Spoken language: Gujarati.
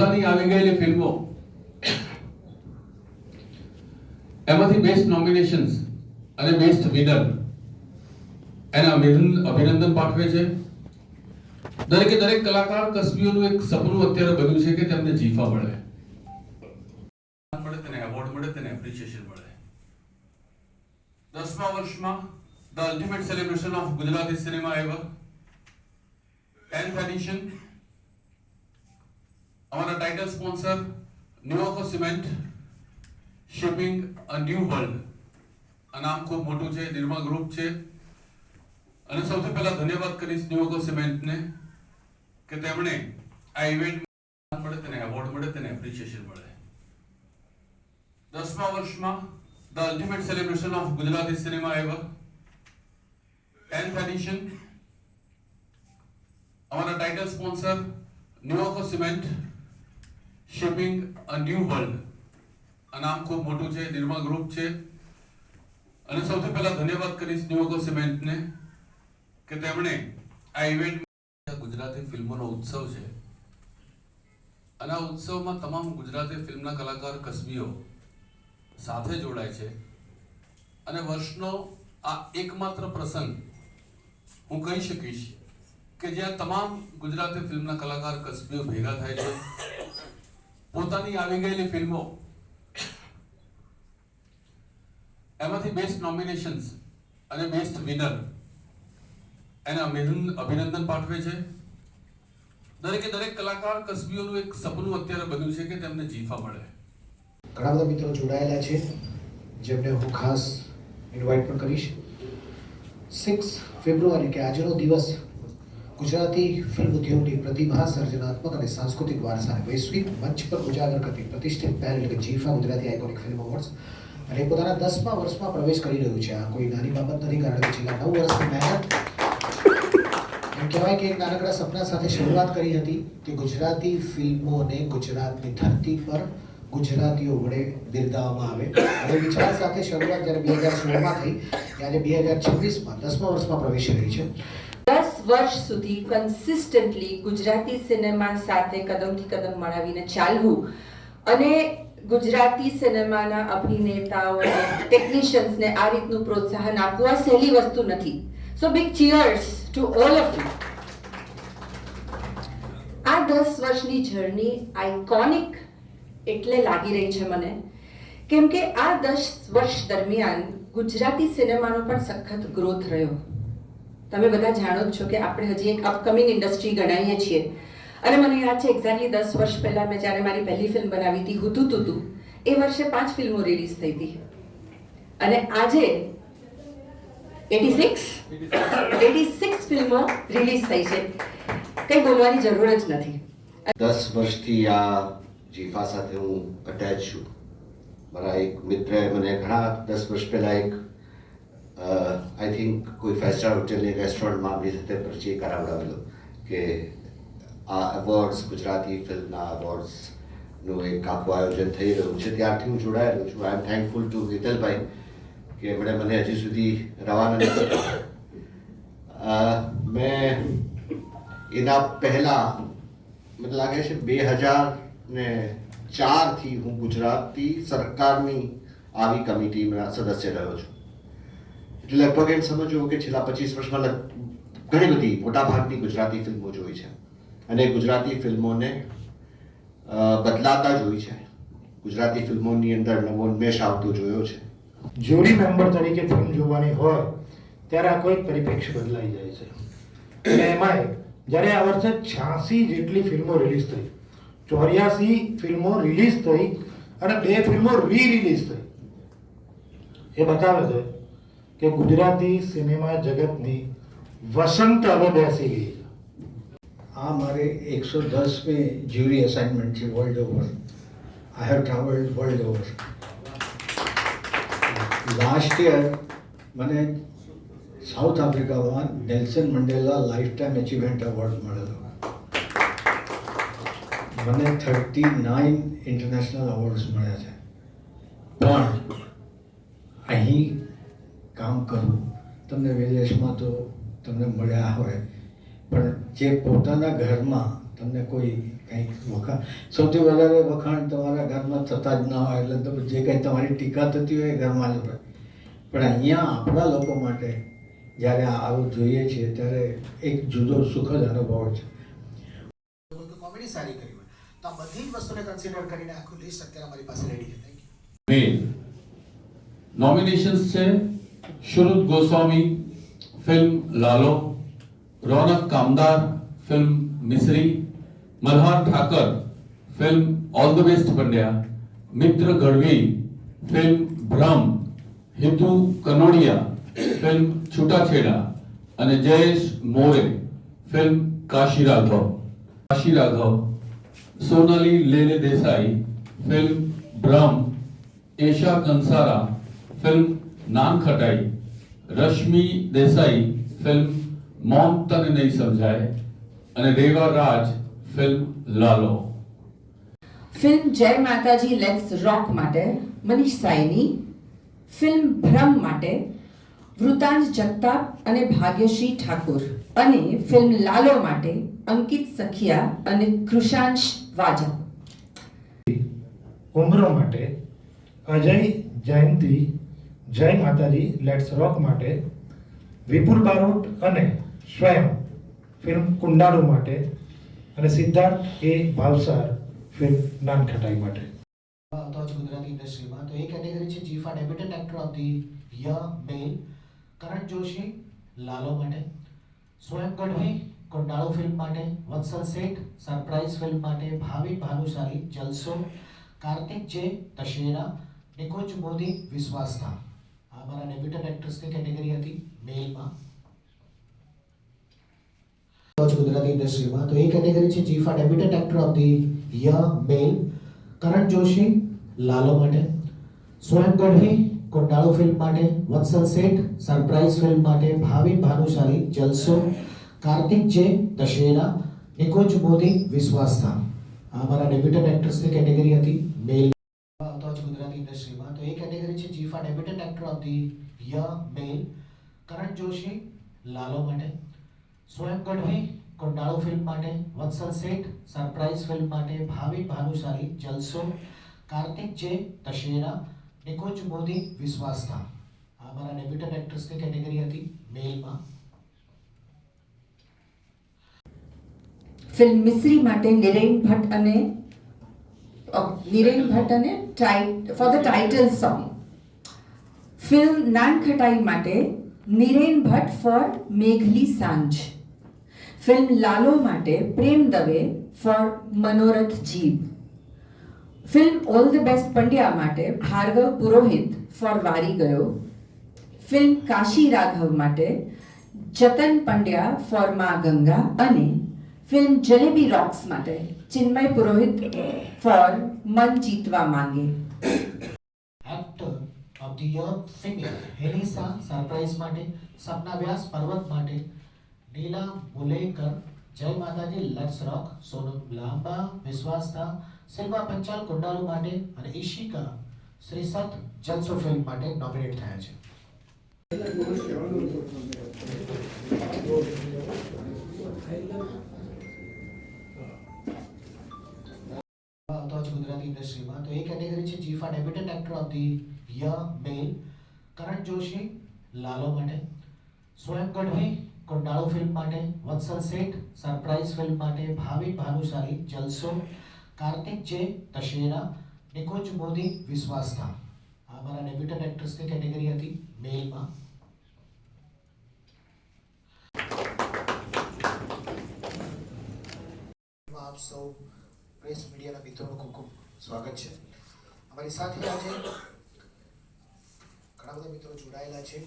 પોતાની આવી ગયેલી ફિલ્મો એમાંથી બેસ્ટ નોમિનેશન્સ અને બેસ્ટ વિનર એને અભિનંદન પાઠવે છે. દરેકે દરેક કલાકાર કસબીઓનું એક સપનું અત્યારે બન્યું છે કે તેમને જીફા મળે, તેને એવોર્ડ મળે, તેને એપ્રિસિએશન મળે. 10મા વર્ષમાં the ultimate celebration of Gujarati cinema ever 10th edition. અમારા ટાઇટલ સ્પોન્સર ન્યુયોર્કો cement, shipping a new world. આ નામ ખૂબ મોટું છે, નિર્મા ગ્રુપ છે. અને સૌથી પહેલા ધન્યવાદ કરીશ ન્યુયોર્કો સિમેન્ટને કે તેમણે આ ઇવેન્ટ મળે, તેને એવોર્ડ મળે, તેને એપ્રિસિએશન મળે. 10મા વર્ષમાં the ultimate celebration of Gujarati cinema ever 10th edition. અમારા ટાઇટલ સ્પોન્સર ન્યુયોર્કો cement, shipping a new world. આ નામ ખૂબ મોટું છે, નિર્મા ગ્રુપ છે. અને સૌથી પહેલા ધન્યવાદ કરીશ ન્યુયોર્કો સિમેન્ટને કે તેમણે આ ઇવેન્ટ ગુજરાતી ફિલ્મોનો ઉત્સવ છે અને આ ઉત્સવમાં તમામ ગુજરાતી ફિલ્મના કલાકાર કસબીઓ સાથે જોડાય છે. અને વર્ષનો આ એકમાત્ર પ્રસંગ હું કહી શકીશ કે જ્યાં તમામ ગુજરાતી ફિલ્મના કલાકાર કસબીઓ ભેગા થાય છે, પોતાની આવી ગયેલી ફિલ્મો એમાંથી બેસ્ટ નોમિનેશન્સ અને બેસ્ટ વિનર એને અભિનંદન પાઠવે છે. દરેકે દરેક કલાકાર કસબીઓનું એક સપનું અત્યારે બન્યું છે કે તેમને જીફા મળે. ઘણા બધા મિત્રો જોડાયેલા છે જેમને હું ખાસ ઇન્વાઇટ પણ કરીશ. 6 ફેબ્રુઆરી કે આજનો દિવસ ગુજરાતી ફિલ્મ ઉદ્યોગની પ્રતિભા, સર્જનાત્મક અને સાંસ્કૃતિક વારસાને વૈશ્વિક મંચ પર ઉજાગર કરતી પ્રતિષ્ઠિત પહેલ એટલે કે જીફા ગુજરાતી આઇકોનિક ફિલ્મ એવોર્ડ્સ અને પોતાના 10મા વર્ષમાં પ્રવેશ કરી રહ્યું છે. આ કોઈ નાની બાબત નથી, કારણ કે છેલ્લા 9 વર્ષની મહેનત, એમ કહેવાય કે એક નાનકડા સપના સાથે શરૂઆત કરી હતી કે ગુજરાતી ફિલ્મોને ગુજરાતની ધરતી પર ગુજરાતીઓ વડે બિરદાવવામાં આવે. હવે વિચાર સાથે શરૂઆત જ્યારે 2016માં થઈ, ત્યારે 2026માં 10મા વર્ષમાં પ્રવેશી રહી છે. 10 વર્ષ સુધી કન્સિસ્ટન્ટલી ગુજરાતી સિનેમા સાથે કદમથી કદમ મળાવીને ચાલવું અને ગુજરાતી સિનેમાના અભિનેતાઓ અને ટેકનિશિયન્સને આ રીતનું પ્રોત્સાહન આપવું આ સહેલી વસ્તુ નથી. સો big cheers to all of you. આ 10 વર્ષની જર્ની આઇકોનિક એટલે લાગી રહી છે મને, કેમ કે આ 10 વર્ષ દરમિયાન ગુજરાતી સિનેમાનો પણ સખત ગ્રોથ રહ્યો. તમે બધા જાણો જ છો કે આપણે હજી એક અપકમિંગ ઇન્ડસ્ટ્રી ગણાઈએ છીએ. અને મને યાદ છે એક્ઝેક્ટલી 10 વર્ષ પહેલાં મેં જ્યારે મારી પહેલી ફિલ્મ બનાવી હતી હુતુ તુતુ, એ વર્ષે 5 ફિલ્મો રિલીઝ થઈ હતી. અને આજે 86 ફિલ્મો રિલીઝ થઈ છે. કંઈ બોલવાની જરૂર જ નથી. 10 વર્ષથી આ જીફા સાથે હું અટેચ છું. મારા એક મિત્રએ મને ઘણા 10 વર્ષ પહેલાં એક આઈ થિંક કોઈ 5 સ્ટાર હોટેલની રેસ્ટોરન્ટમાં આપણી સાથે પરિચય કરાવડાવેલો કે આ એવોર્ડ્સ, ગુજરાતી ફિલ્મના એવોર્ડ્સનું એક આખું આયોજન થઈ રહ્યું છે. ત્યારથી હું જોડાયેલો છું. આઈ એમ થેન્કફુલ ટુ હિતલભાઈ કે એમણે મને હજી સુધી રવાના નથી કર્યો. મેં એના પહેલાં મને લાગે છે 2004થી હું ગુજરાતી સરકારની આવી કમિટીમાં સદસ્ય રહ્યો છું. એટલે લગભગ એમ સમજો કે છેલ્લા 25 વર્ષમાં ઘણી બધી મોટાભાગની ગુજરાતી ફિલ્મો જોઈ છે અને ગુજરાતી ફિલ્મોને બદલાતા જોઈ છે. ગુજરાતી ફિલ્મોની અંદર નવોન્મેષ આવતો જોયો છે. જ્યુરી મેમ્બર તરીકે ફિલ્મ જોવાની હોય ત્યારે આ કોઈ પરિપ્રેક્ષ્ય બદલાઈ જાય છે. અને એમાંય જ્યારે આ વર્ષે 86 જેટલી ફિલ્મો રિલીઝ થઈ, 84 ફિલ્મો રિલીઝ થઈ અને 2 ફિલ્મો રી-રિલીઝ થઈ, એ બતાવે છે કે ગુજરાતી સિનેમા જગતની વસંત હવે બેસી ગઈ છે. આ મારે 110મી જ્યુરી અસાઇનમેન્ટ છે world over. I have travelled world over. Last year મને સાઉથ આફ્રિકામાં Nelson Mandela life time achievement award મળેલો. મને 39 ઇન્ટરનેશનલ એવોર્ડ્સ મળ્યા છે. પણ અહીં કામ કરવું, તમને વિદેશમાં તો તમને મળ્યા હોય, પણ જે પોતાના ઘરમાં તમને કોઈ કંઈક વખાણ, સૌથી વધારે વખાણ તમારા ઘરમાં થતા જ ના હોય એટલે તમે જે કંઈ તમારી ટીકા થતી હોય એ ઘરમાં જ હોય. પણ અહીંયા આપણા લોકો માટે જ્યારે આવું જોઈએ છીએ ત્યારે એક જુદો સુખદ અનુભવ છે. કોઈ કોમેડી સારી કરી હોય તો આ બધી જ વસ્તુને કન્સિડર કરીને આખું લિસ્ટ અત્યારે અમારી પાસે રેડી છે. Thank you. મેલ નોમિનેશન્સ છે Shruhad Goswami film Laalo, Raunaq Kamdar film Misri, Malhar Thakar film all the best Pandya, Mitra Gadhvi film Bhram, Hitu Kanodia film Chhuta Chheda અને Jayesh More film Kashi Raghav, Sonali Lele Desai film Bhram, Esha Kansara film Nan Khatai, Rashmi Desai film mom તને નહીં સમજાય અને Reva Raj film Laalo. Film Jai Mataji let's રોક માટે મનીષ સાઈની, ફિલ્મ ભ્રમ માટે વૃતાંશ જગતાપ અને ભાગ્યશ્રી ઠાકુર અને ફિલ્મ લાલો માટે અંકિત સખિયા અને કૃષાંશ વાજા. ઉમરો માટે અજય જયંતિ જય માતાજી લેટ્સ રોક માટે વિપુલ બારોટ અને સ્વયં ફિલ્મ કુંડાળુ માટે અને સિદ્ધાર્થ એ ભાવસાર ફિલ્મ નાનખટાઈ માટે. તો જ ગુજરાતી ઇન્ડસ્ટ્રીમાં તો એ કેટેગરી છે જીફા ડેબ્યુટન્ટ એક્ટર ઓફ ધી યર મેલ કરણ જોશી લાલો માટે, સ્વયં ગઢવી કોંડાળુ ફિલ્મ માટે, વત્સલ શેઠ સરપ્રાઇઝ ફિલ્મ માટે, ભાવિન ભાનુશાલી જલસો, કાર્તિક જે દશેરા, નિકુંજ મોદી વિશ્વાસતા. આ અમારા ડેબ્યુટન્ટ એક્ટર્સની કેટેગરી હતી મેલમાં. તો જ ગુજરાતી ઇન્ડસ્ટ્રીમાં તો એ કેટેગરી છે જીફા ડેબ્યુટન્ટ એક્ટર ઓફ ધી યર મેલ કરણ જોશી લાલો માટે, સ્વયં ગઢવી કોંડાળુ ફિલ્મ માટે, વત્સલ શેઠ સરપ્રાઇઝ ફિલ્મ માટે, ભાવિન ભાનુશાલી જલસો, કાર્તિક જે દશેરા, નિકુંજ મોદી વિશ્વાસતા. આ અમારા ડેબ્યુટન્ટ એક્ટર્સની કેટેગરી હતી મેલ. તો જ ગુજરાતી ઇન્ડસ્ટ્રીમાં તો એ કેટેગરી છે જીફા ડેબ્યુટન્ટ એક્ટર ઓફ ધી યર મેલ કરણ જોશી લાલો માટે, સ્વયં ગઢવી કોંડાળુ ફિલ્મ માટે, વત્સલ શેઠ સરપ્રાઇઝ ફિલ્મ માટે, ભાવિન ભાનુશાલી જલસો, કાર્તિક જે દશેરા, નિકુંજ મોદી વિશ્વાસતા. આ અમારા ડેબ્યુટન્ટ એક્ટર્સની કેટેગરી હતી મેલમાં. ફિલ્મ મિસરી માટે નિરેન ભટ્ટ અને for the title song, film nankhatai માટે નિરેન ભટ્ટ ફોર મેઘલી સાંજ, ફિલ્મ લાલો માટે પ્રેમ દવે ફોર મનોરથ જીવ, film all the best Pandya માટે ભાર્ગવ પુરોહિત ફોર વારી ગયો, ફિલ્મ કાશી રાઘવ માટે જતન પંડ્યા ફોર મા ગંગા અને ફિલ્મ જલેબી રોક્સ માટે ચિન્મય પુરોહિત ફોર મન જીતવા માંગે. Actor of the year female હેલિસા સરપ્રાઇઝ માટે, સપના વ્યાસ પર્વત માટે, નીલા મુલેકર જય માતાજી લેટ્સ રોક, સોનમ લાંબા વિશ્વાસતા, સિલ્વા પંચાલ કુંડાળુ માટે અને ઈશિકા શ્રીસત જલસો ફિલ્મ માટે નોમિનેટ થયા છે. તો જ ગુજરાતી ઇન્ડસ્ટ્રીમાં તો એ કેટેગરી છે જીફા ડેબ્યુટન્ટ એક્ટર ઓફ ધી યર મેલ કરણ જોશી લાલો માટે, સ્વયં ગઢવી કોંડાળુ ફિલ્મ માટે, વત્સલ શેઠ સરપ્રાઇઝ ફિલ્મ માટે, ભાવિન ભાનુશાલી જલસો, કાર્તિક જે દશેરા, નિકુંજ મોદી વિશ્વાસતા. આ અમારા ડેબ્યુટન્ટ એક્ટર્સની કેટેગરી હતી મેલમાં. આપ સૌ પ્રેસ મીડિયાના મિત્રોનું ખૂબ ખૂબ સ્વાગત છે. અમારી સાથે આજે ઘણા બધા મિત્રો જોડાયેલા છે.